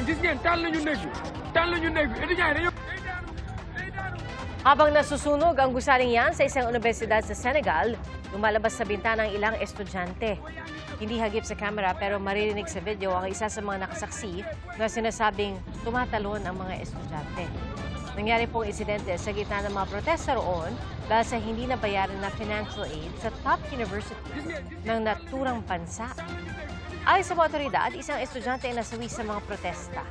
gis ngeen taal nañu néeg bi étudiant yi Habang nasusunog ang gusaling yan sa isang universidad sa Senegal, lumalabas sa bintana ang ilang estudyante. Hindi hagip sa kamera pero maririnig sa video ang isa sa mga nakasaksi na sinasabing tumatalon ang mga estudyante. Nangyari pong insidente sa gitna ng mga protesta roon dahil sa hindi nabayaran na financial aid sa top university ng naturang bansa. Ayon sa mga otoridad, isang estudyante ay nasawi sa mga protesta.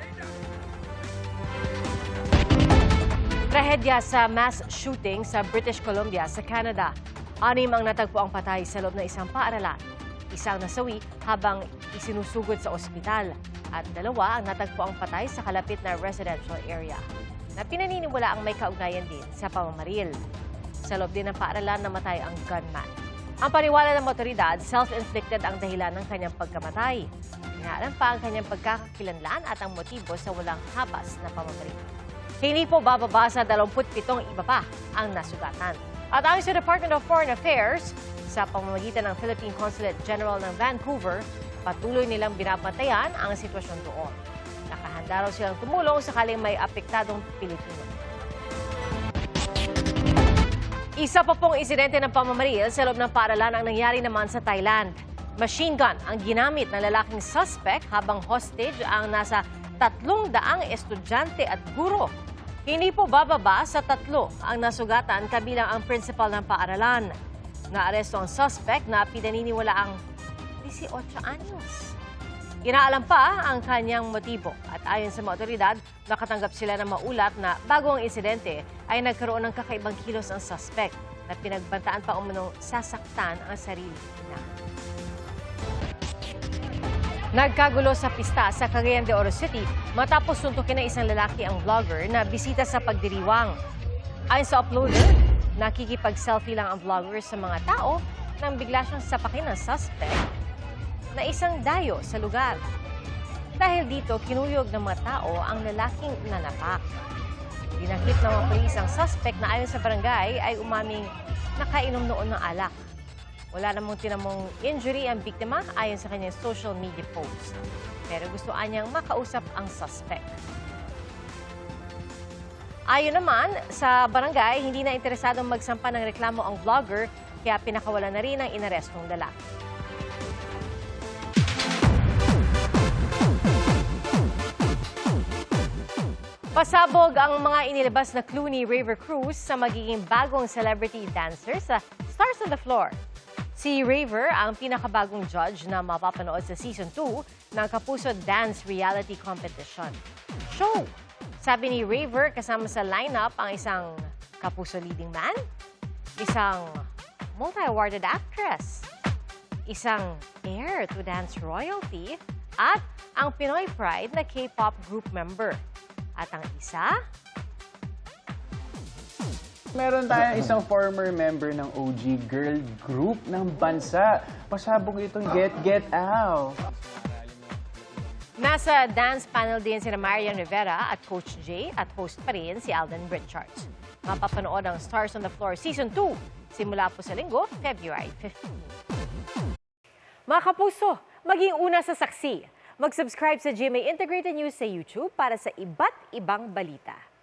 Trahedya sa mass shooting sa British Columbia sa Canada. 6 ang natagpo ang patay sa loob ng isang paaralan. Isang nasawi habang isinusugod sa ospital. At 2 ang natagpo ang patay sa kalapit na residential area na pinaniniwala ang may kaugnayan din sa pamamaril. Sa loob din ng paaralan namatay ang gunman. Ang paniwala ng otoridad, self-inflicted ang dahilan ng kanyang pagkamatay. Inaalam pa ang kanyang pagkakakilanlan at ang motibo sa walang habas na pamamaril. Hindi po bababa sa 27 iba pa ang nasugatan. At ayon sa Department of Foreign Affairs, sa pamamagitan ng Philippine Consulate General ng Vancouver, patuloy nilang binabantayan ang sitwasyon doon. Nakahanda raw silang tumulong sakaling may apektadong Pilipino. Isa pa pong insidente ng pamamaril sa loob ng paaralan ang nangyari naman sa Thailand. Machine gun ang ginamit ng lalaking suspect habang hostage ang nasa 300 estudyante at guro. Hindi po bababa sa 3 ang nasugatan kabilang ang principal ng paaralan. Naaresto ang suspect na pinaniniwala ang 18 anyos. Inaalam pa ang kanyang motibo at ayon sa mga otoridad, nakatanggap sila ng maulat na bago ang insidente ay nagkaroon ng kakaibang kilos ang suspect na pinagbantaan pa umunong sasaktan ang sarili niya. Nagkagulo sa pista sa Cagayan de Oro City matapos suntukin ng isang lalaki ang vlogger na bisita sa pagdiriwang. Ayon sa uploader, nakikipag-selfie lang ang vlogger sa mga tao nang bigla siyang sapakin ng suspect na isang dayo sa lugar. Dahil dito, kinuyog ng mga tao ang lalaking nanapak. Dinakip ng mga pulis ang suspect na ayon sa barangay ay umaming nakainom noon ng alak. Wala namang tinamong injury ang biktima ayon sa kanyang social media post. Pero gustoan niyang makausap ang suspect. Ayon naman sa barangay, hindi na interesadong magsampa ng reklamo ang vlogger kaya pinakawalan na rin ang inarestong lalaki. Pasabog ang mga inilabas na clue ni Raver Cruz sa magiging bagong celebrity dancer sa Stars on the Floor. Si Raver ang pinakabagong judge na mapapanood sa Season 2 ng Kapuso Dance Reality Competition Show. Sabi ni Raver, kasama sa lineup ang isang Kapuso leading man, isang multi-awarded actress, isang heir to dance royalty, at ang Pinoy Pride na K-pop group member. At ang isa, meron tayong isang former member ng OG girl group ng bansa. Pasabog itong Get Out. nasa dance panel din sina Marian Rivera at Coach J at host pa rin si Alden Richards. Mapapanood ang Stars on the Floor Season 2 simula po sa Linggo, February 15. Mga kapuso, maging una sa saksi. Mag-subscribe sa GMA Integrated News sa YouTube para sa iba't ibang balita.